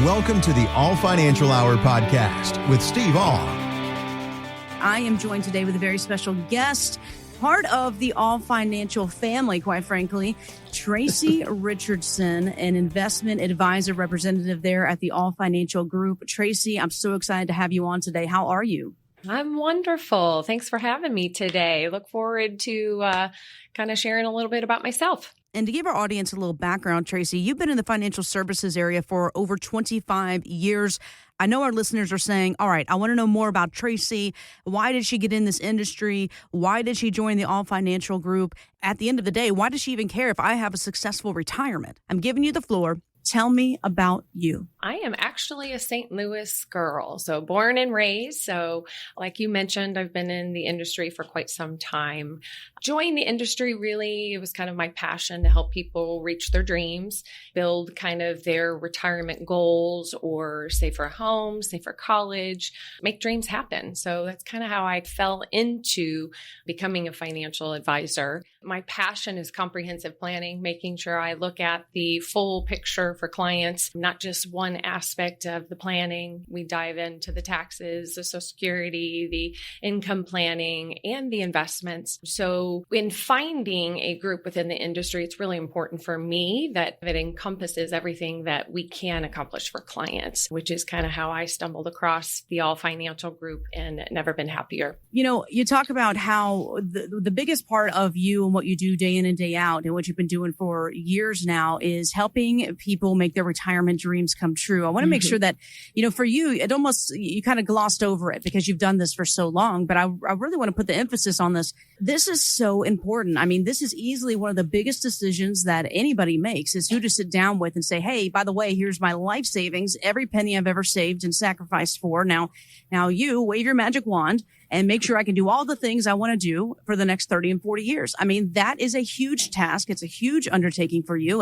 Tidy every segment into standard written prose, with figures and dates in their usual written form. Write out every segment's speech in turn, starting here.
Welcome to the All Financial Hour podcast with Steve All. I am joined today with a very special guest, part of the All Financial family, quite frankly, Tracey Richardson, an investment advisor representative there at the All Financial Group. Tracey, I'm so excited to have you on today. How are you? I'm wonderful. Thanks for having me today. Look forward to kind of sharing a little bit about myself. And to give our audience a little background, Tracey, you've been in the financial services area for over 25 years. I know our listeners are saying, all right, I want to know more about Tracey. Why did she get in this industry? Why did she join the All Financial Group? At the end of the day, why does she even care if I have a successful retirement? I'm giving you the floor. Tell me about you. I am actually a St. Louis girl, so born and raised. So like you mentioned, I've been in the industry for quite some time. Joined the industry, really, it was kind of my passion to help people reach their dreams, build kind of their retirement goals, or save for a home, save for college, make dreams happen. So that's kind of how I fell into becoming a financial advisor. My passion is comprehensive planning, making sure I look at the full picture for clients, not just one aspect of the planning. We dive into the taxes, the Social Security, the income planning, and the investments. So in finding a group within the industry, it's really important for me that it encompasses everything that we can accomplish for clients, which is kind of how I stumbled across the All Financial Group and never been happier. You know, you talk about how the biggest part of you and what you do day in and day out and what you've been doing for years now is helping people make their retirement dreams come true. I want to make sure that, you know, for you, you kind of glossed over it because you've done this for so long, but I really want to put the emphasis on this. This is so important. I mean, this is easily one of the biggest decisions that anybody makes is who to sit down with and say, hey, by the way, here's my life savings, every penny I've ever saved and sacrificed for. Now you wave your magic wand and make sure I can do all the things I want to do for the next 30 and 40 years. I mean, that is a huge task. It's a huge undertaking for you.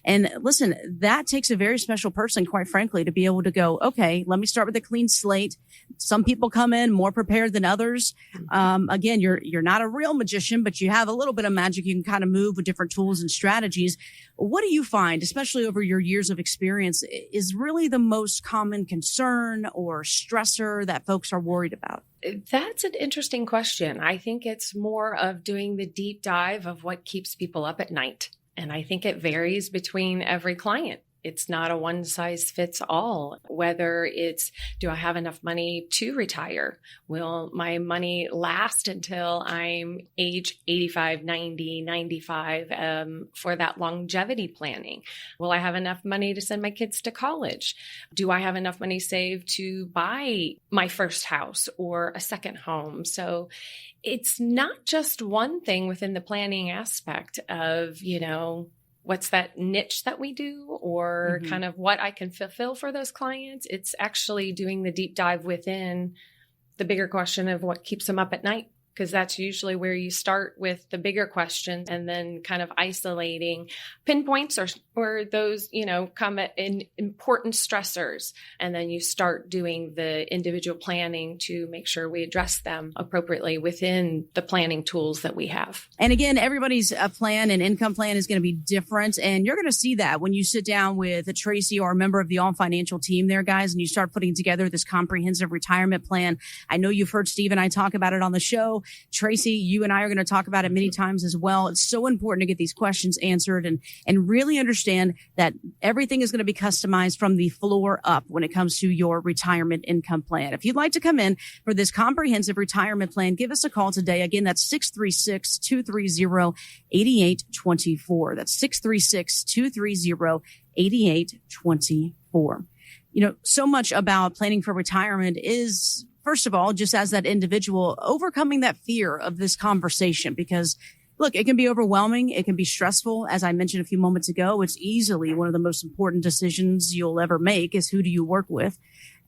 And listen, that takes a very special person, quite frankly, to be able to go, okay, let me start with a clean slate. Some people come in more prepared than others. Again, you're not a real magician, but you have a little bit of magic. You can kind of move with different tools and strategies. What do you find, especially over your years of experience, is really the most common concern or stressor that folks are worried about? That's an interesting question. I think it's more of doing the deep dive of what keeps people up at night. And I think it varies between every client. It's not a one size fits all, whether it's, do I have enough money to retire? Will my money last until I'm age 85, 90, 95 for that longevity planning? Will I have enough money to send my kids to college? Do I have enough money saved to buy my first house or a second home? So it's not just one thing within the planning aspect of, you know, what's that niche that we do or kind of what I can fulfill for those clients. It's actually doing the deep dive within the bigger question of what keeps them up at night, because that's usually where you start with the bigger questions and then kind of isolating pinpoints or those, you know, come in important stressors. And then you start doing the individual planning to make sure we address them appropriately within the planning tools that we have. And again, everybody's plan and income plan is going to be different. And you're going to see that when you sit down with a Tracey or a member of the All Financial team there, guys, and you start putting together this comprehensive retirement plan. I know you've heard Steve and I talk about it on the show. Tracey, you and I are going to talk about it many times as well. It's so important to get these questions answered and really understand that everything is going to be customized from the floor up when it comes to your retirement income plan. If you'd like to come in for this comprehensive retirement plan, give us a call today. Again, that's 636-230-8824. That's 636-230-8824. You know, so much about planning for retirement is, first of all, just as that individual, overcoming that fear of this conversation, because look, it can be overwhelming. It can be stressful. As I mentioned a few moments ago, it's easily one of the most important decisions you'll ever make is who do you work with?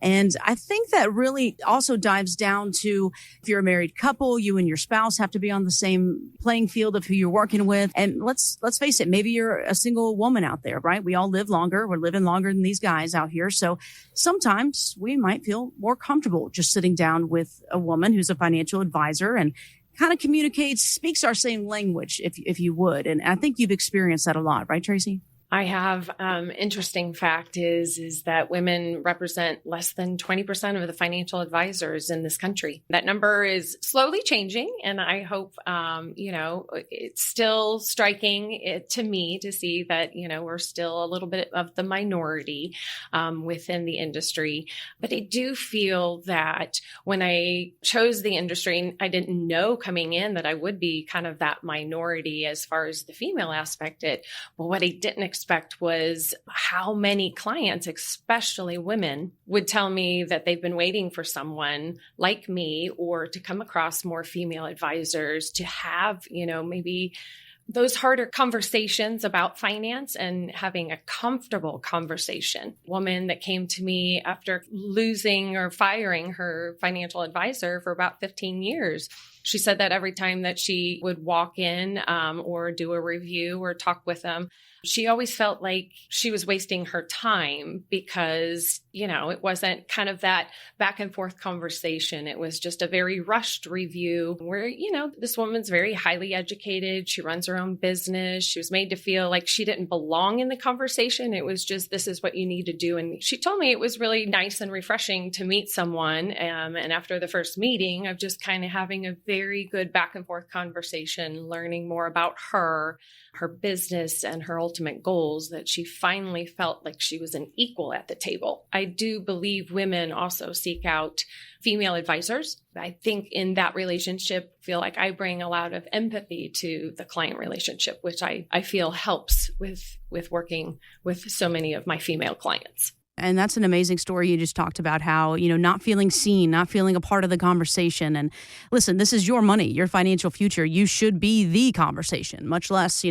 And I think that really also dives down to if you're a married couple, you and your spouse have to be on the same playing field of who you're working with. And let's face it, maybe you're a single woman out there, right? We all live longer. We're living longer than these guys out here. So sometimes we might feel more comfortable just sitting down with a woman who's a financial advisor and kind of communicates, speaks our same language, if you would. And I think you've experienced that a lot, right, Tracey? I have interesting fact is that women represent less than 20% of the financial advisors in this country. That number is slowly changing, and I hope it's still striking to me to see that we're still a little bit of the minority within the industry. But I do feel that when I chose the industry, I didn't know coming in that I would be kind of that minority as far as the female aspect. But what I didn't expect was how many clients, especially women, would tell me that they've been waiting for someone like me or to come across more female advisors to have, maybe those harder conversations about finance and having a comfortable conversation. Woman that came to me after losing or firing her financial advisor for about 15 years. She said that every time that she would walk in or do a review or talk with them, she always felt like she was wasting her time because, it wasn't kind of that back and forth conversation. It was just a very rushed review where, this woman's very highly educated. She runs her own business. She was made to feel like she didn't belong in the conversation. It was just, this is what you need to do. And she told me it was really nice and refreshing to meet someone. And after the first meeting of just kind of having a very good back and forth conversation, learning more about her business and her ultimate goals, that she finally felt like she was an equal at the table. I do believe women also seek out female advisors. I think in that relationship, feel like I bring a lot of empathy to the client relationship, which I feel helps with working with so many of my female clients. And that's an amazing story you just talked about, how, not feeling seen, not feeling a part of the conversation. And listen, this is your money, your financial future. You should be the conversation, much less,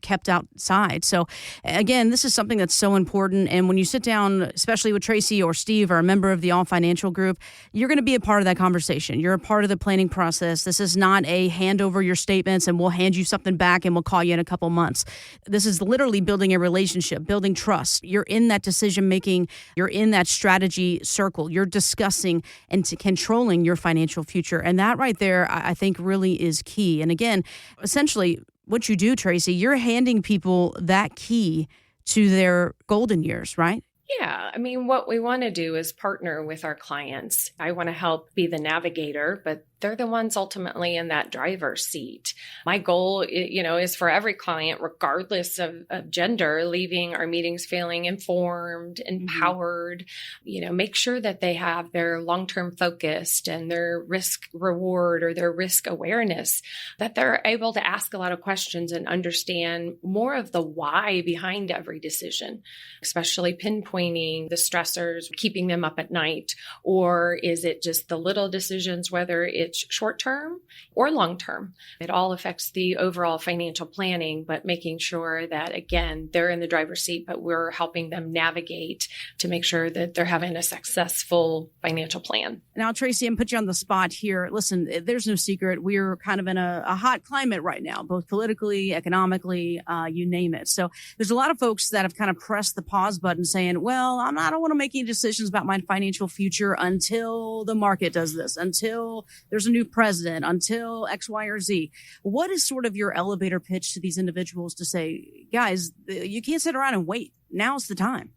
kept outside. So again, this is something that's so important. And when you sit down, especially with Tracey or Steve or a member of the All Financial Group, you're going to be a part of that conversation. You're a part of the planning process. This is not a hand over your statements and we'll hand you something back and we'll call you in a couple months. This is literally building a relationship, building trust. You're in that decision-making. You're in that strategy circle. You're discussing and controlling your financial future. And that right there, I think really is key. And again, essentially what you do, Tracey, you're handing people that key to their golden years, right? Yeah. I mean, what we want to do is partner with our clients. I want to help be the navigator, but they're the ones ultimately in that driver's seat. My goal, is for every client, regardless of gender, leaving our meetings feeling informed, empowered, make sure that they have their long-term focused and their risk reward or their risk awareness, that they're able to ask a lot of questions and understand more of the why behind every decision, especially pinpointing the stressors, keeping them up at night, or is it just the little decisions, whether it's short-term or long-term. It all affects the overall financial planning, but making sure that, again, they're in the driver's seat, but we're helping them navigate to make sure that they're having a successful financial plan. Now, Tracey, I'm put you on the spot here. Listen, there's no secret. We're kind of in a hot climate right now, both politically, economically, you name it. So there's a lot of folks that have kind of pressed the pause button saying, well, I don't want to make any decisions about my financial future until the market does this, until there's a new president, until X, Y, or Z. What is sort of your elevator pitch to these individuals to say, guys, you can't sit around and wait. Now's the time.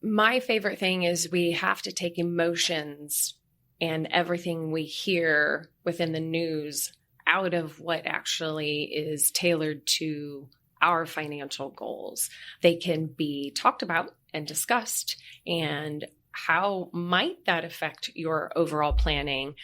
My favorite thing is we have to take emotions and everything we hear within the news out of what actually is tailored to our financial goals. They can be talked about and discussed, and how might that affect your overall planning?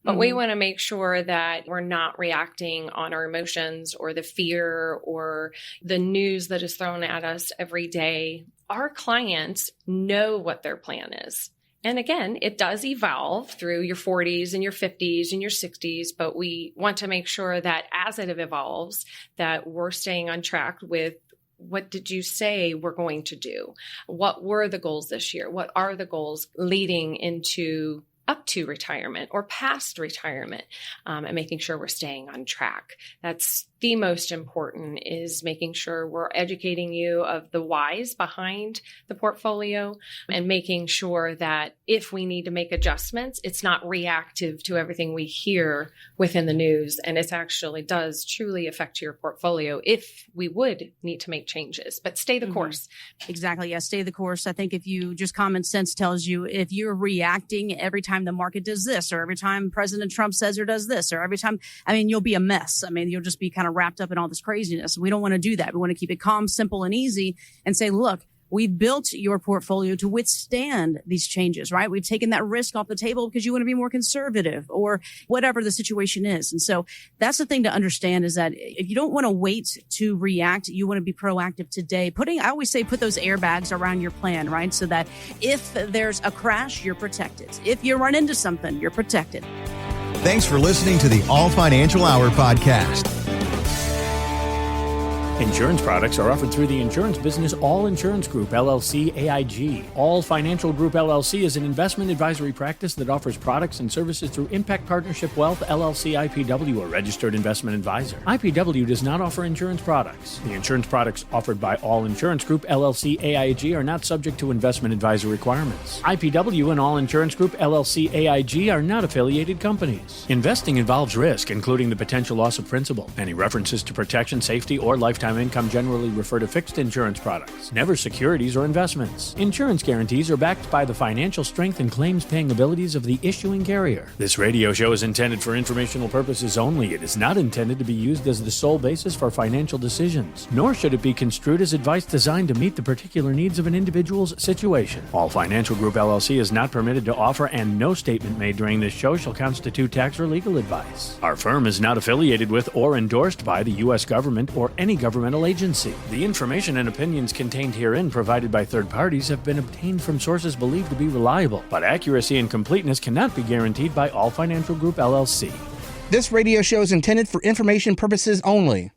But we want to make sure that we're not reacting on our emotions or the fear or the news that is thrown at us every day. Our clients know what their plan is. And again, it does evolve through your 40s and your 50s and your 60s, but we want to make sure that as it evolves, that we're staying on track with what did you say we're going to do? What were the goals this year? What are the goals leading into up to retirement or past retirement, and making sure we're staying on track. That's the most important, is making sure we're educating you of the whys behind the portfolio and making sure that if we need to make adjustments, it's not reactive to everything we hear within the news, and it actually does truly affect your portfolio if we would need to make changes, but stay the course. Exactly. Yeah. Stay the course. I think if you just common sense tells you if you're reacting every time the market does this, or every time President Trump says or does this, or every time, you'll be a mess. You'll just be kind of wrapped up in all this craziness. We don't want to do that. We want to keep it calm, simple, and easy and say, look, we've built your portfolio to withstand these changes, right? We've taken that risk off the table because you want to be more conservative or whatever the situation is. And so that's the thing to understand, is that if you don't want to wait to react, you want to be proactive today. I always say, put those airbags around your plan, right? So that if there's a crash, you're protected. If you run into something, you're protected. Thanks for listening to the All Financial Hour podcast. Insurance products are offered through the insurance business All Insurance Group, LLC, AIG. All Financial Group, LLC is an investment advisory practice that offers products and services through Impact Partnership Wealth, LLC, IPW, a registered investment advisor. IPW does not offer insurance products. The insurance products offered by All Insurance Group, LLC, AIG are not subject to investment advisory requirements. IPW and All Insurance Group, LLC, AIG are not affiliated companies. Investing involves risk, including the potential loss of principal. Any references to protection, safety, or lifetime income generally refer to fixed insurance products, never securities or investments. Insurance guarantees are backed by the financial strength and claims-paying abilities of the issuing carrier. This radio show is intended for informational purposes only. It is not intended to be used as the sole basis for financial decisions, nor should it be construed as advice designed to meet the particular needs of an individual's situation. All Financial Group, LLC is not permitted to offer, and no statement made during this show shall constitute tax or legal advice. Our firm is not affiliated with or endorsed by the U.S. government or any governmental agency. The information and opinions contained herein provided by third parties have been obtained from sources believed to be reliable, but accuracy and completeness cannot be guaranteed by All Financial Group, LLC. This radio show is intended for information purposes only.